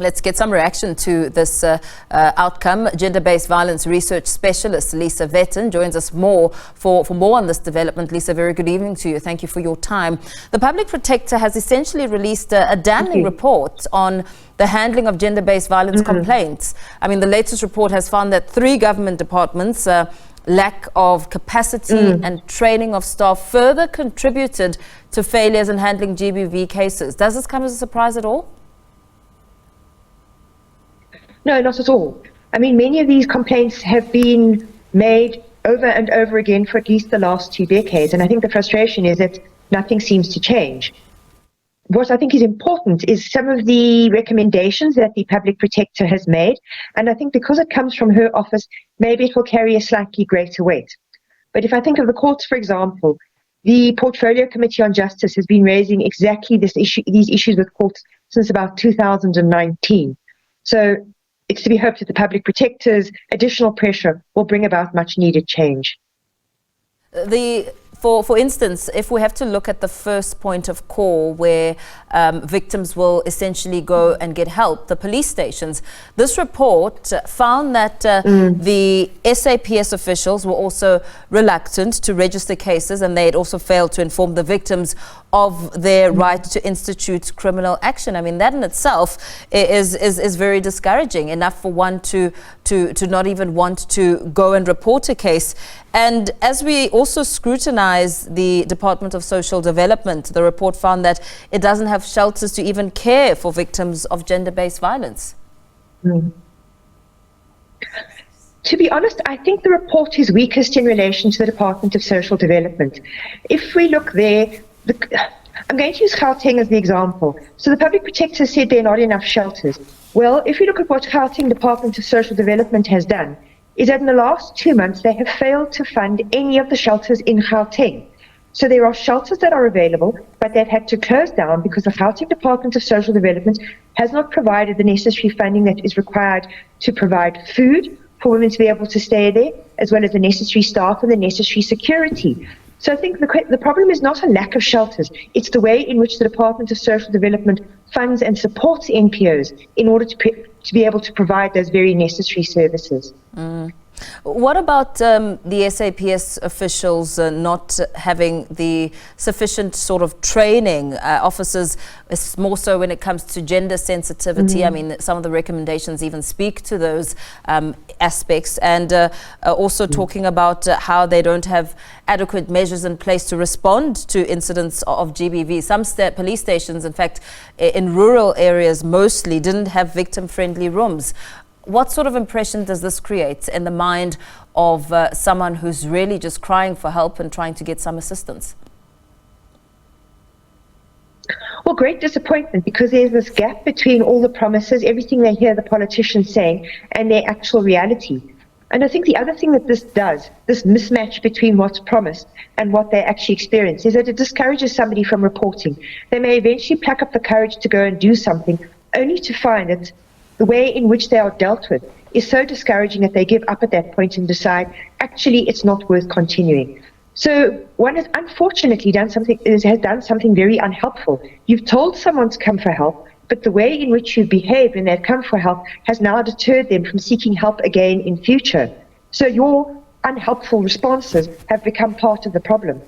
Let's get some reaction to this outcome. Gender-based violence research specialist Lisa Vetten joins us for more on this development. Lisa, very good evening to you. Thank you for your time. The Public Protector has essentially released a damning report on the handling of gender-based violence complaints. I mean, the latest report has found that 3 government departments lack of capacity and training of staff further contributed to failures in handling GBV cases. Does this come as a surprise at all? No, not at all. I mean, many of these complaints have been made over and over again for at least the last 2 decades, and I think the frustration is that nothing seems to change. What I think is important is some of the recommendations that the Public Protector has made, and I think because it comes from her office, maybe it will carry a slightly greater weight. But if I think of the courts, for example, the Portfolio Committee on Justice has been raising exactly these issues with courts since about 2019. So it's to be hoped that the Public Protector's additional pressure will bring about much needed change. For instance, if we have to look at the first point of call where victims will essentially go and get help, the police stations, this report found that the SAPS officials were also reluctant to register cases, and they had also failed to inform the victims of their right to institute criminal action. I mean, that in itself is very discouraging, enough for one to not even want to go and report a case. And as we also scrutinize the Department of Social Development, the report found that it doesn't have shelters to even care for victims of gender-based violence. To be honest, I think the report is weakest in relation to the Department of Social Development. If we look there, I'm going to use Gauteng as the example. So the Public Protector said there are not enough shelters. Well, if you look at what Gauteng Department of Social Development has done, is that in the last 2 months they have failed to fund any of the shelters in Gauteng. So there are shelters that are available, but they've had to close down because the Gauteng Department of Social Development has not provided the necessary funding that is required to provide food for women to be able to stay there, as well as the necessary staff and the necessary security. So I think the problem is not a lack of shelters, it's the way in which the Department of Social Development funds and supports NPOs in order to be able to provide those very necessary services. What about the SAPS officials not having the sufficient sort of training? Officers, more so when it comes to gender sensitivity. I mean, some of the recommendations even speak to those aspects, and also talking about how they don't have adequate measures in place to respond to incidents of GBV. Some police stations, in fact, in rural areas mostly, didn't have victim-friendly rooms. What sort of impression does this create in the mind of someone who's really just crying for help and trying to get some assistance? Well, great disappointment, because there's this gap between all the promises, everything they hear the politicians saying, and their actual reality. And I think the other thing that this does, this mismatch between what's promised and what they actually experience, is that it discourages somebody from reporting. They may eventually pluck up the courage to go and do something, only to find that the way in which they are dealt with is so discouraging that they give up at that point and decide, actually, it's not worth continuing. So one has unfortunately has done something very unhelpful. You've told someone to come for help, but the way in which you've behaved when they've come for help has now deterred them from seeking help again in future. So your unhelpful responses have become part of the problem.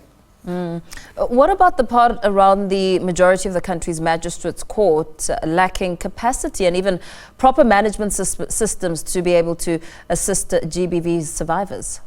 What about the part around the majority of the country's magistrates' court lacking capacity and even proper management systems to be able to assist GBV survivors?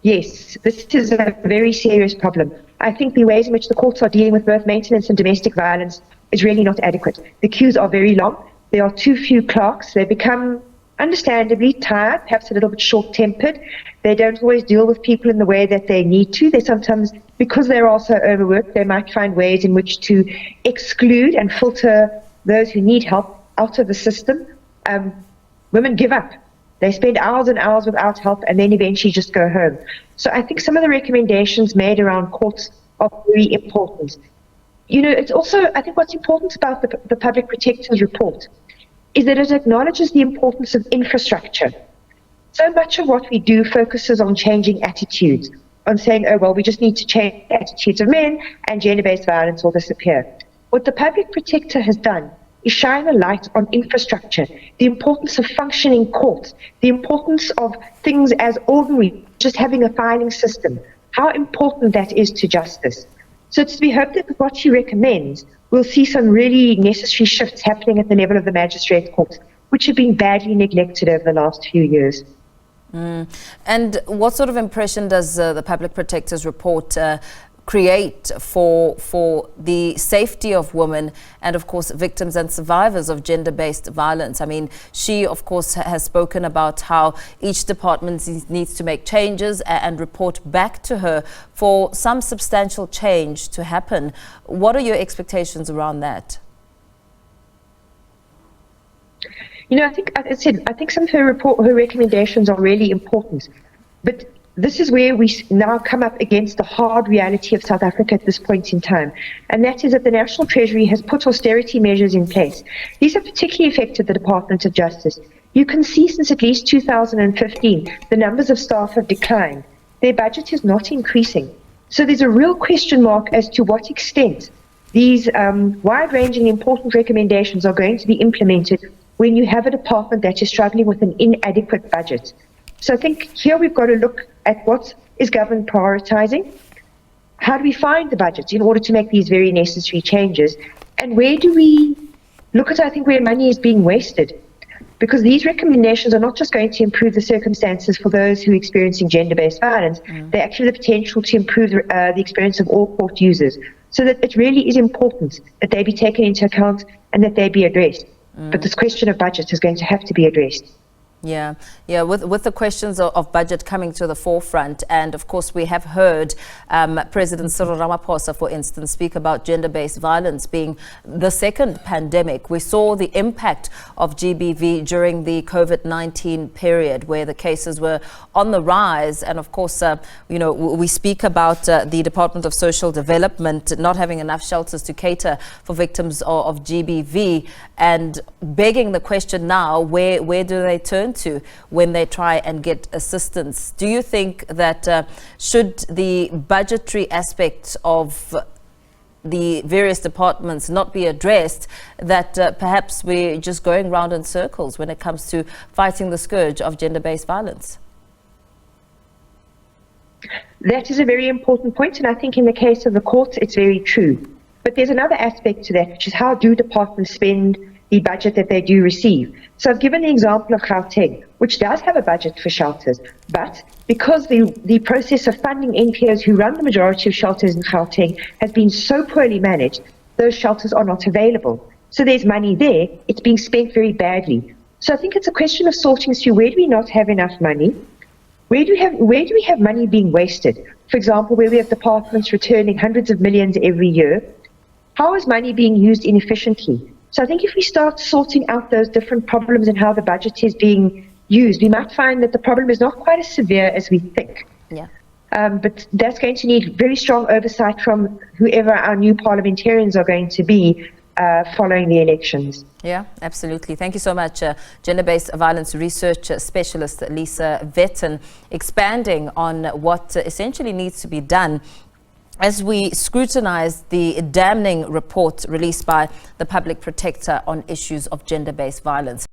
Yes, this is a very serious problem. I think the ways in which the courts are dealing with both maintenance and domestic violence is really not adequate. The queues are very long. There are too few clerks. They become understandably tired, perhaps a little bit short-tempered. They don't always deal with people in the way that they need to. They sometimes, because they're also overworked, they might find ways in which to exclude and filter those who need help out of the system. Women give up. They spend hours and hours without help and then eventually just go home. So I think some of the recommendations made around courts are very important. You know, it's also, I think what's important about the Public Protector's report is that it acknowledges the importance of infrastructure. So much of what we do focuses on changing attitudes, on saying, oh, well, we just need to change the attitudes of men and gender-based violence will disappear. What the Public Protector has done is shine a light on infrastructure, the importance of functioning courts, the importance of things as ordinary, just having a filing system, how important that is to justice. So it's to be hoped that with what she recommends, we'll see some really necessary shifts happening at the level of the magistrate courts, which have been badly neglected over the last few years. And what sort of impression does the Public Protector's report create for the safety of women and, of course, victims and survivors of gender-based violence? I mean, she, of course, has spoken about how each department needs to make changes and report back to her for some substantial change to happen. What are your expectations around that? You know, I think some of her recommendations are really important, but this is where we now come up against the hard reality of South Africa at this point in time, and that is that the National Treasury has put austerity measures in place. These have particularly affected the Department of Justice. You can see since at least 2015, the numbers of staff have declined. Their budget is not increasing. So there's a real question mark as to what extent these wide-ranging important recommendations are going to be implemented when you have a department that is struggling with an inadequate budget. So I think here we've got to look at what is government prioritizing, how do we find the budget in order to make these very necessary changes, and where do we look at, I think, where money is being wasted. Because these recommendations are not just going to improve the circumstances for those who are experiencing gender-based violence, they actually have the potential to improve the experience of all court users. So that it really is important that they be taken into account and that they be addressed. But this question of budget is going to have to be addressed. Yeah, with the questions of budget coming to the forefront, and of course we have heard President Cyril Ramaphosa, for instance, speak about gender-based violence being the second pandemic. We saw the impact of GBV during the COVID-19 period, where the cases were on the rise, and of course, we speak about the Department of Social Development not having enough shelters to cater for victims of GBV, and begging the question now, where do they turn to when they try and get assistance? Do you think that should the budgetary aspect of the various departments not be addressed, that perhaps we're just going round in circles when it comes to fighting the scourge of gender-based violence? That is a very important point, and I think in the case of the courts, it's very true. But there's another aspect to that, which is how do departments spend the budget that they do receive. So I've given the example of Gauteng, which does have a budget for shelters, but because the process of funding NPOs who run the majority of shelters in Gauteng has been so poorly managed, those shelters are not available. So there's money there, it's being spent very badly. So I think it's a question of sorting through, where do we not have enough money? Where do we have money being wasted? For example, where we have departments returning hundreds of millions every year, how is money being used inefficiently? So I think if we start sorting out those different problems and how the budget is being used, we might find that the problem is not quite as severe as we think. Yeah. But that's going to need very strong oversight from whoever our new parliamentarians are going to be following the elections. Yeah, absolutely. Thank you so much. Gender-based violence research specialist Lisa Vetten, expanding on what essentially needs to be done as we scrutinize the damning report released by the Public Protector on issues of gender-based violence.